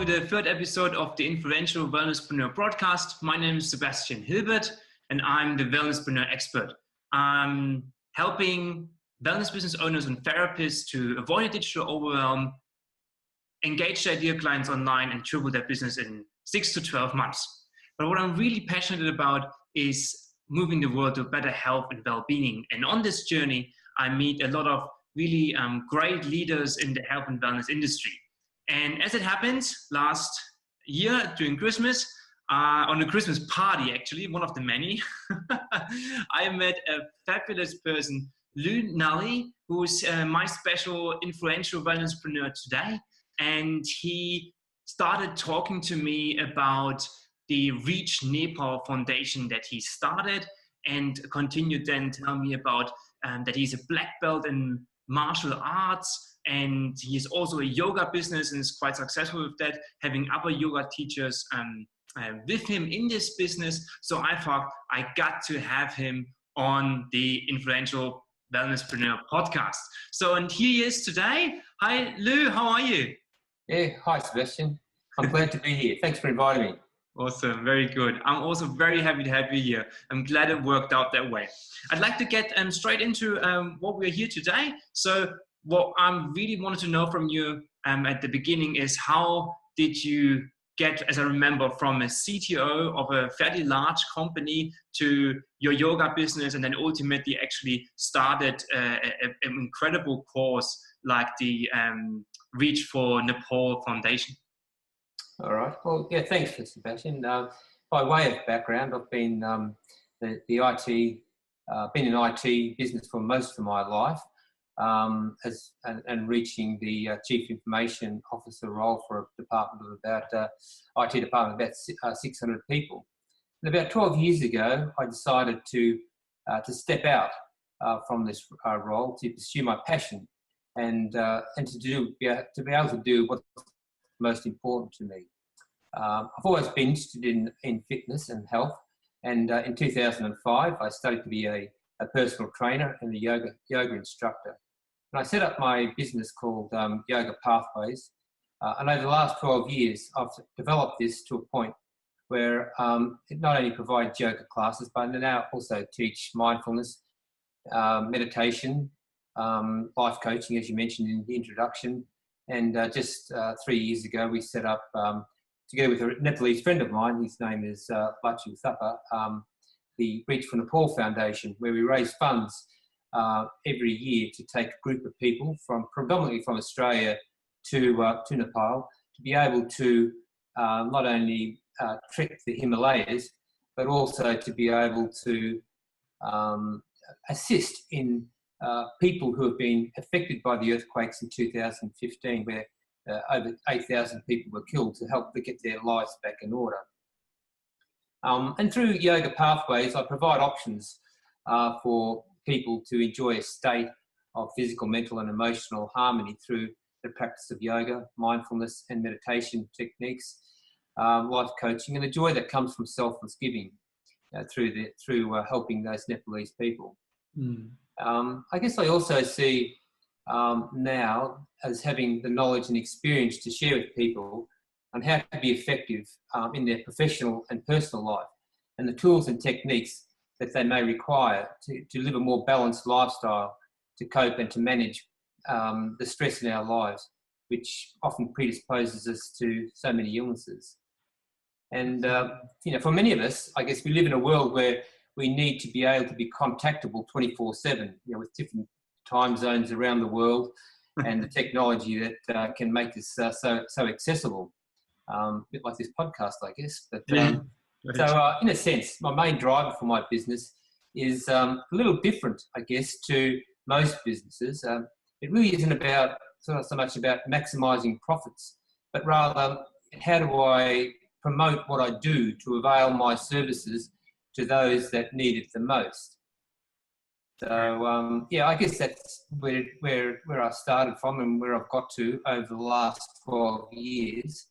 to the third episode of the influential Wellnesspreneur broadcast. My name is Sebastian Hilbert, and I'm the Wellnesspreneur expert. I'm helping wellness business owners and therapists to avoid digital overwhelm, engage their ideal clients online, and triple their business in 6 to 12 months. But what I'm really passionate about is moving the world to better health and well-being. And on this journey, I meet a lot of really great leaders in the health and wellness industry. And as it happens, last year during Christmas, on a Christmas party, actually, one of the many, I met a fabulous person, Lou Nulley, who's my special influential wellnesspreneur today. And he started talking to me about the Reach Nepal Foundation that he started, and continued then tell me about that he's a black belt in martial arts, and he's also a yoga business and is quite successful with that, having other yoga teachers with him in this business. So I thought I got to have him on the Influential Wellnesspreneur podcast. So, and here he is today. Hi, Lou, how are you? Yeah, hi, Sebastian. I'm glad to be here. Thanks for inviting me. Awesome, very good. I'm also very happy to have you here. I'm glad it worked out that way. I'd like to get straight into what we're here today. So what I really wanted to know from you at the beginning is, how did you get, as I remember, from a CTO of a fairly large company to your yoga business, and then ultimately actually started an incredible course like the Reach for Nepal Foundation? All right. Well, yeah, thanks, Sebastian. By way of background, I've been been in IT business for most of my life, and reaching the Chief Information Officer role for a department of about IT department of about 600 people. And about 12 years ago, I decided to step out from this role to pursue my passion, and to be able to do what's most important to me. I've always been interested in fitness and health, and in 2005 I studied to be a personal trainer and a yoga instructor. And I set up my business called Yoga Pathways, and over the last 12 years I've developed this to a point where it not only provides yoga classes, but I now also teach mindfulness, meditation, life coaching, as you mentioned in the introduction. And just 3 years ago, we set up, together with a Nepalese friend of mine, his name is Lachu Thapa, the Reach for Nepal Foundation, where we raise funds every year to take a group of people predominantly from Australia to Nepal, to be able to not only trek the Himalayas, but also to be able to assist in people who have been affected by the earthquakes in 2015, where over 8,000 people were killed, to help them get their lives back in order. And through Yoga Pathways, I provide options for people to enjoy a state of physical, mental and emotional harmony through the practice of yoga, mindfulness and meditation techniques, life coaching, and the joy that comes from selfless giving through helping those Nepalese people. I guess I also see now as having the knowledge and experience to share with people on how to be effective in their professional and personal life, and the tools and techniques that they may require to live a more balanced lifestyle, to cope and to manage the stress in our lives, which often predisposes us to so many illnesses. And for many of us, I guess we live in a world where we need to be able to be contactable 24/7, with different time zones around the world, and the technology that can make this so accessible. A bit like this podcast, I guess. But so, in a sense, my main driver for my business is a little different, I guess, to most businesses. It really isn't about so much about maximising profits, but rather how do I promote what I do to avail my services to those that need it the most. So I guess that's where I started from and where I've got to over the last 12 years.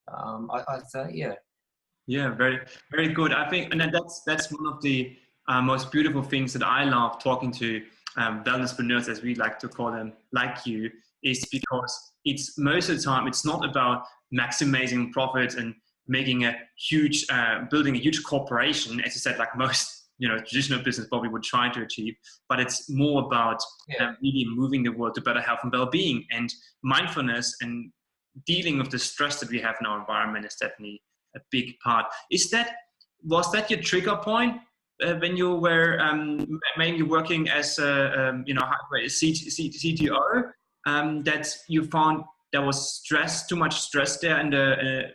I'd say, yeah. Yeah, very, very good. I think, and that's one of the most beautiful things that I love talking to wellnesspreneurs, as we like to call them, like you, is because it's most of the time, it's not about maximizing profits and making a huge, building a huge corporation, as you said, like most, traditional business probably would try to achieve, but it's more about really moving the world to better health and well-being, and mindfulness and dealing with the stress that we have in our environment is definitely a big part. Was that your trigger point when you were mainly working as a CTO, that you found there was too much stress there, and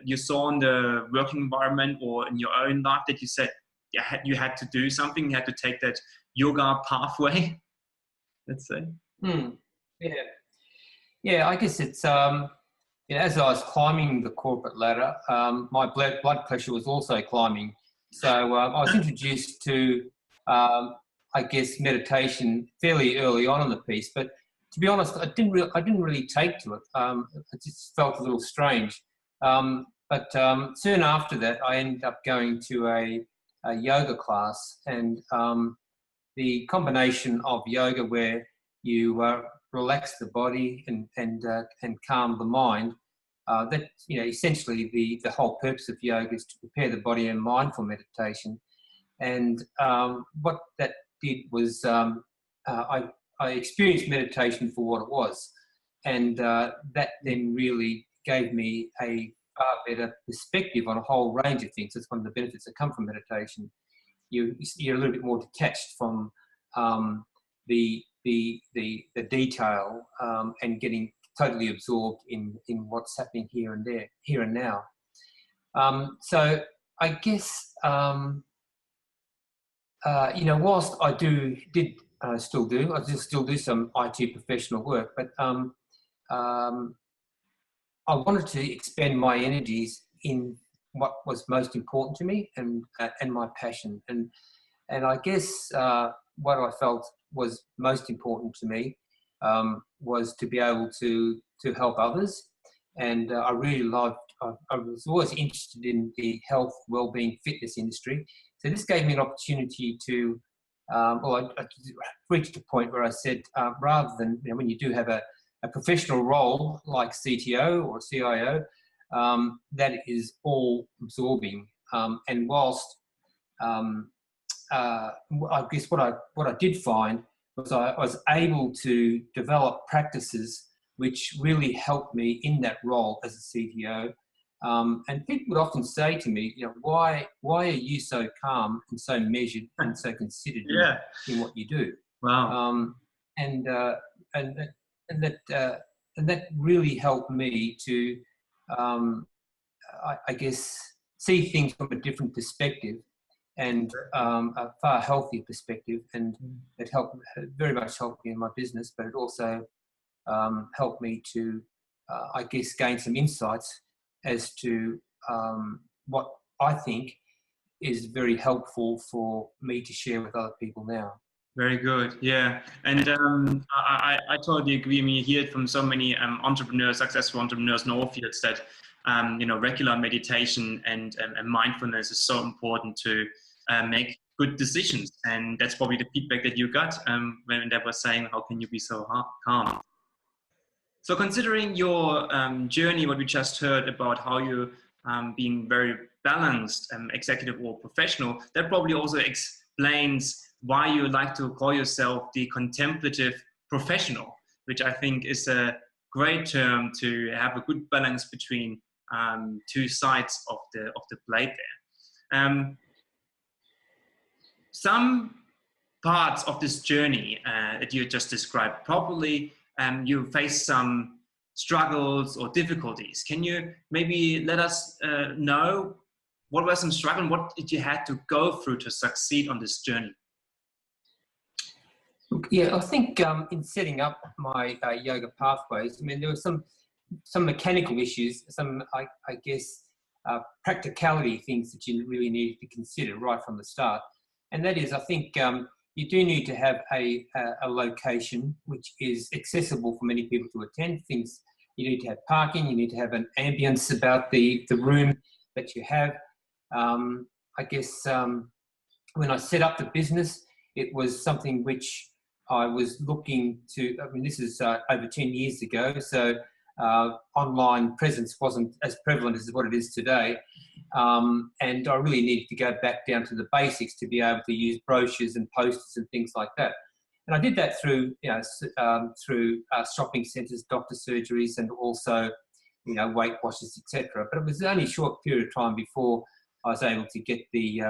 you saw in the working environment or in your own life that you said you had to do something, you had to take that yoga pathway, let's say? Yeah, I guess it's, as I was climbing the corporate ladder, my blood pressure was also climbing. So I was introduced to, I guess, meditation fairly early on in the piece, but to be honest, I didn't really take to it. It just felt a little strange. But soon after that, I ended up going to a yoga class, and the combination of yoga where you relax the body and calm the mind. That essentially the whole purpose of yoga is to prepare the body and mind for meditation. And what that did was I experienced meditation for what it was, and that then really gave me a far better perspective on a whole range of things. That's one of the benefits that come from meditation. You're a little bit more detached from the detail and getting totally absorbed in what's happening here and now. So I guess whilst I still do some IT professional work, but I wanted to expend my energies in what was most important to me and my passion, and I guess what I felt was most important to me was to be able to help others, and I really loved. I was always interested in the health, well-being, fitness industry. So this gave me an opportunity to. I reached a point where I said, rather than when you do have a professional role like CTO or CIO, that is all absorbing. And whilst I guess what I did find was I was able to develop practices which really helped me in that role as a CTO. And people would often say to me, why are you so calm and so measured and so considered in what you do? Wow. And that really helped me to, I guess, see things from a different perspective and a far healthier perspective. And it very much helped me in my business, but it also helped me to, I guess, gain some insights as to what I think is very helpful for me to share with other people now. Very good, yeah. And I totally agree. I mean, you hear it from so many entrepreneurs, successful entrepreneurs in all fields that, regular meditation and mindfulness is so important to make good decisions. And that's probably the feedback that you got when they were saying, how can you be so calm? So considering your journey, what we just heard about how you being very balanced, executive or professional, that probably also explains why you like to call yourself the contemplative professional, which I think is a great term to have a good balance between two sides of the plate there. Some parts of this journey that you just described, probably you face some struggles or difficulties. Can you maybe let us know what were some struggles, what did you have to go through to succeed on this journey? Yeah, I think in setting up my yoga pathways, I mean, there were some mechanical issues, some, I guess, practicality things that you really needed to consider right from the start. And that is, I think you do need to have a location which is accessible for many people to attend. Things, you need to have parking, you need to have an ambience about the room that you have. I guess when I set up the business, it was something which I was looking to, I mean, this is over 10 years ago, so online presence wasn't as prevalent as what it is today. And I really needed to go back down to the basics to be able to use brochures and posters and things like that. And I did that through, through shopping centres, doctor surgeries, and also, Weight Watchers, etc. But it was only a short period of time before I was able to get the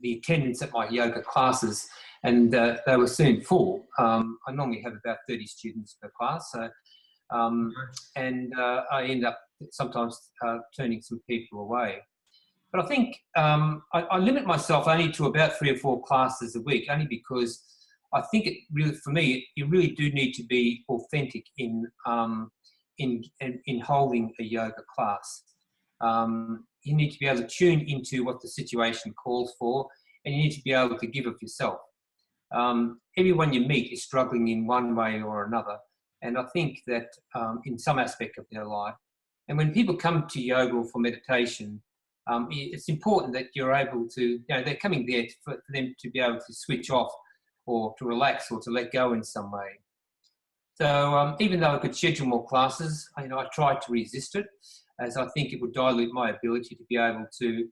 attendance at my yoga classes, and they were soon full. I normally have about 30 students per class, so and I end up sometimes turning some people away. But I think I limit myself only to about 3 or 4 classes a week, only because I think it really, for me, you really do need to be authentic in holding a yoga class. You need to be able to tune into what the situation calls for, and you need to be able to give of yourself. Everyone you meet is struggling in one way or another, and I think that in some aspect of their life, and when people come to yoga or for meditation, it's important that you're able to, they're coming there for them to be able to switch off or to relax or to let go in some way. So even though I could schedule more classes, I tried to resist it, as I think it would dilute my ability to be able to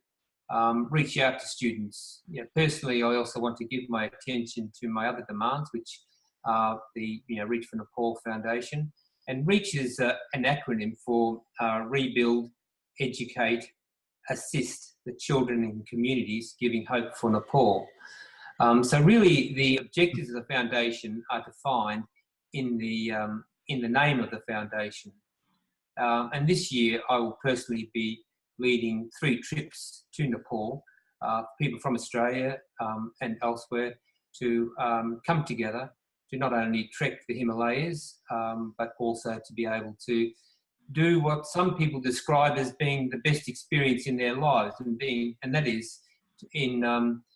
reach out to students. Personally, I also want to give my attention to my other demands, which are the Reach for Nepal Foundation. And REACH is an acronym for Rebuild, Educate, Assist the Children in Communities Giving Hope for Nepal. So really, the objectives of the foundation are defined in the name of the foundation. And this year, I will personally be leading 3 trips to Nepal, people from Australia and elsewhere, to come together to not only trek the Himalayas, but also to be able to do what some people describe as being the best experience in their lives, and that is in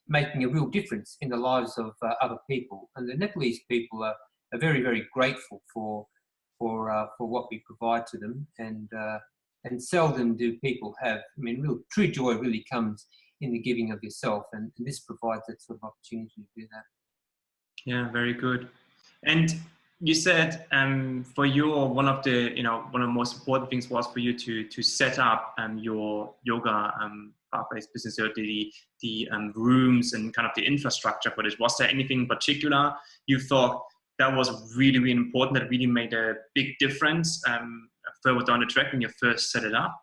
making a real difference in the lives of other people. And the Nepalese people are very, very grateful for what we provide to them, and seldom do people have. I mean, real true joy really comes in the giving of yourself, and this provides that sort of opportunity to do that. Yeah, very good. And you said for your one of the most important things was for you to set up your yoga path-based business, or the rooms and kind of the infrastructure for this. Was there anything in particular you thought that was really, really important, that really made a big difference further down the track when you first set it up?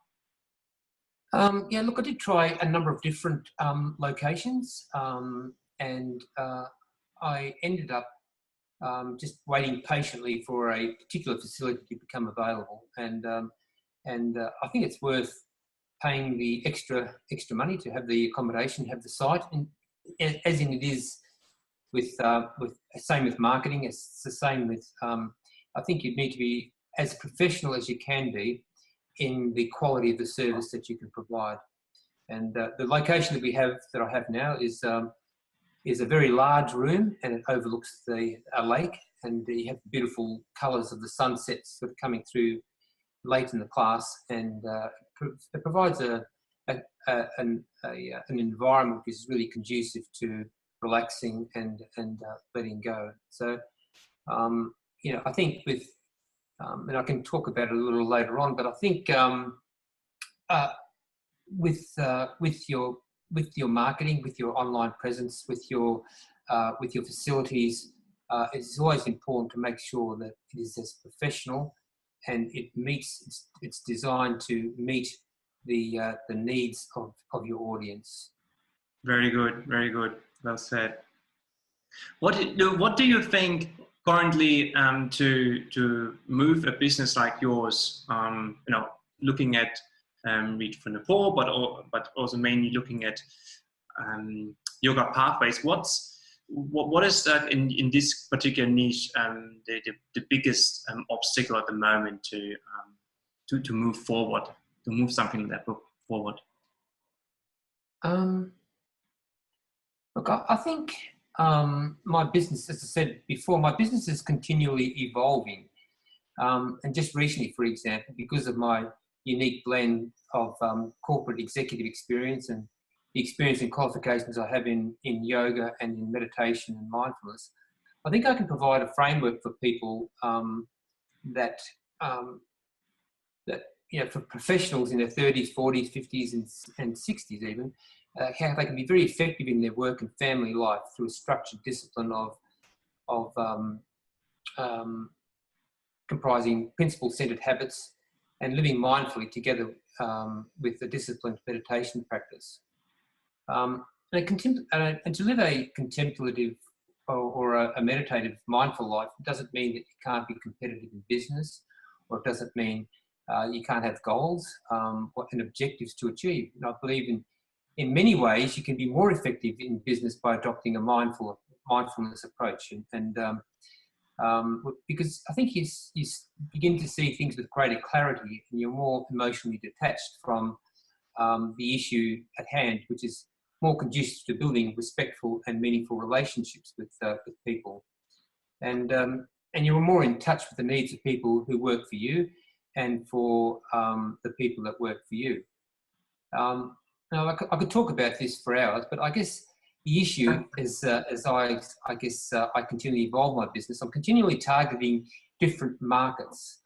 Yeah, look, I did try a number of different locations, and I ended up just waiting patiently for a particular facility to become available. And I think it's worth paying the extra money to have the accommodation, have the site, and as in it is with same with marketing. It's the same with. I think you need to be as professional as you can be in the quality of the service that you can provide. And the location that I have now is a very large room, and it overlooks a lake, and you have the beautiful colours of the sunsets sort of coming through late in the class, and it provides an environment which is really conducive to relaxing and letting go. So I think with and I can talk about it a little later on, but I think with your marketing, with your online presence, with your facilities, it's always important to make sure that it is as professional, and it's designed to meet the needs of your audience. Very good, very good. Well said. What do you think currently to move a business like yours? Looking at Reach for Nepal, but also mainly looking at yoga pathways. What is that in this particular niche the biggest obstacle at the moment to move forward, to move something like that forward? Look, I think my business, as I said before, my business is continually evolving. And just recently, for example, because of my unique blend of corporate executive experience and the experience and qualifications I have in yoga and in meditation and mindfulness, I think I can provide a framework for people that for professionals in their 30s, 40s, 50s, and 60s even, how they can be very effective in their work and family life through a structured discipline of comprising principle-centered habits and living mindfully together with a disciplined meditation practice. And to live a contemplative or a meditative, mindful life doesn't mean that you can't be competitive in business, or it doesn't mean you can't have goals and objectives to achieve. And I believe in many ways you can be more effective in business by adopting a mindfulness approach, because I think you begin to see things with greater clarity, and you're more emotionally detached from the issue at hand, which is more conducive to building respectful and meaningful relationships with people, and you're more in touch with the needs of people who work for you and for the people that work for you. Now, I could talk about this for hours, but I guess the issue is, as I continually evolve my business, I'm continually targeting different markets,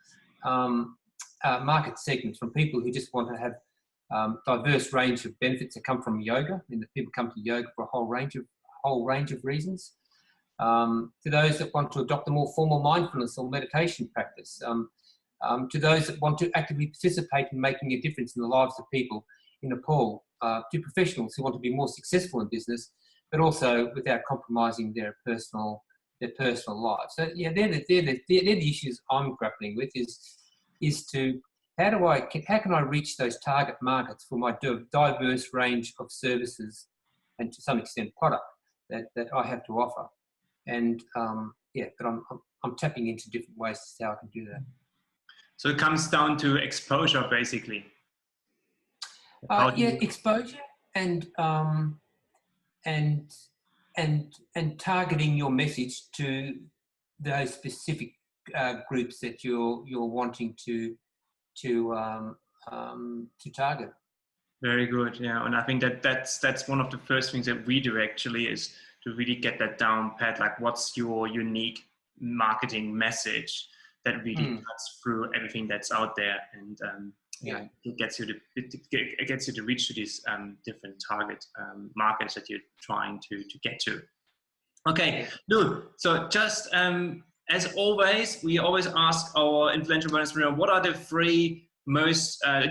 market segments, from people who just want to have diverse range of benefits that come from yoga. I mean, the people come to yoga for a whole range of reasons. To those that want to adopt a more formal mindfulness or meditation practice. To those that want to actively participate in making a difference in the lives of people in Nepal. To professionals who want to be more successful in business, but also without compromising their personal lives. So yeah, they're the issues I'm grappling with. Is to how can I reach those target markets for my diverse range of services and to some extent product that I have to offer, and but I'm tapping into different ways to see how I can do that. So it comes down to exposure, basically. Exposure and targeting your message to those specific groups that you're wanting to target. Very good, yeah. And I think that's one of the first things that we do actually, is to really get that down pat. Like, what's your unique marketing message that really cuts through everything that's out there, and it gets you to reach to these different target markets that you're trying to get to. Okay, Lou. So just as always, we always ask our influential wellnesspreneur, what are the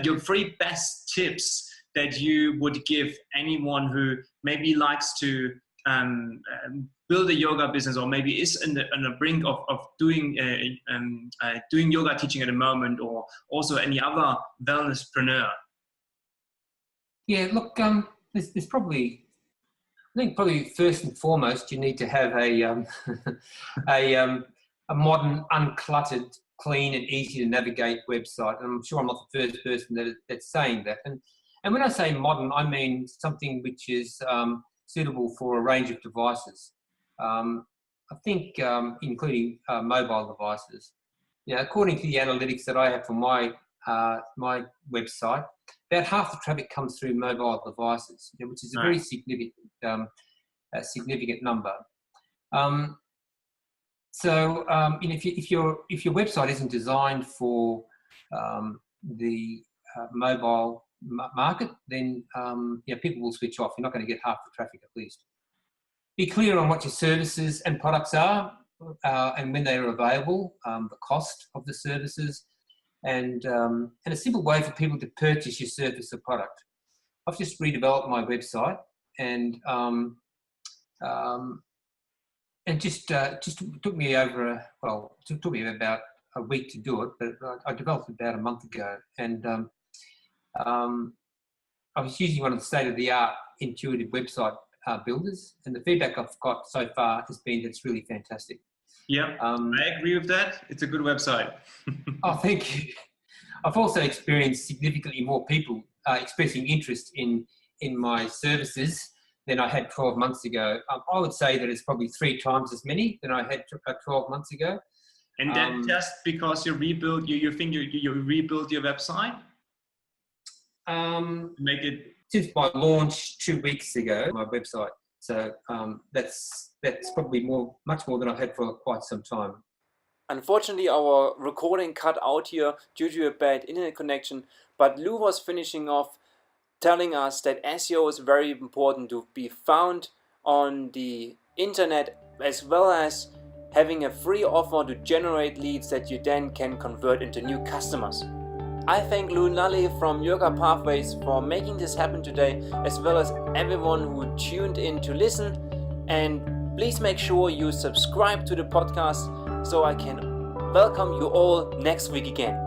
your three best tips that you would give anyone who maybe likes to build a yoga business, or maybe is on the brink of doing yoga teaching at the moment, or also any other wellnesspreneur? Yeah, look, there's probably, I think probably first and foremost, you need to have a modern, uncluttered, clean and easy to navigate website. And I'm sure I'm not the first person that's saying that. And when I say modern, I mean something which is suitable for a range of devices. I think including mobile devices. According to the analytics that I have for my website, about half the traffic comes through mobile devices, which is a very significant number. If your website isn't designed for the mobile market, then people will switch off. You're not going to get half the traffic at least. Be clear on what your services and products are, and when they are available, the cost of the services, and a simple way for people to purchase your service or product. I've just redeveloped my website, and just took me took me about a week to do it, but I developed it about a month ago, and I was using one of the state-of-the-art intuitive website builders, and the feedback I've got so far has been that it's really fantastic. Yeah, I agree with that. It's a good website. Oh, thank you. I've also experienced significantly more people expressing interest in my services than I had 12 months ago. I would say that it's probably 3 times as many than I had 12 months ago. And that just because you rebuild, you think you rebuild your website? Make it since my launch 2 weeks ago, my website. So that's probably much more than I've had for quite some time. Unfortunately, our recording cut out here due to a bad internet connection, but Lou was finishing off telling us that SEO is very important to be found on the internet, as well as having a free offer to generate leads that you then can convert into new customers. I thank Lou Nulley from Yoga Pathways for making this happen today, as well as everyone who tuned in to listen. And please make sure you subscribe to the podcast so I can welcome you all next week again.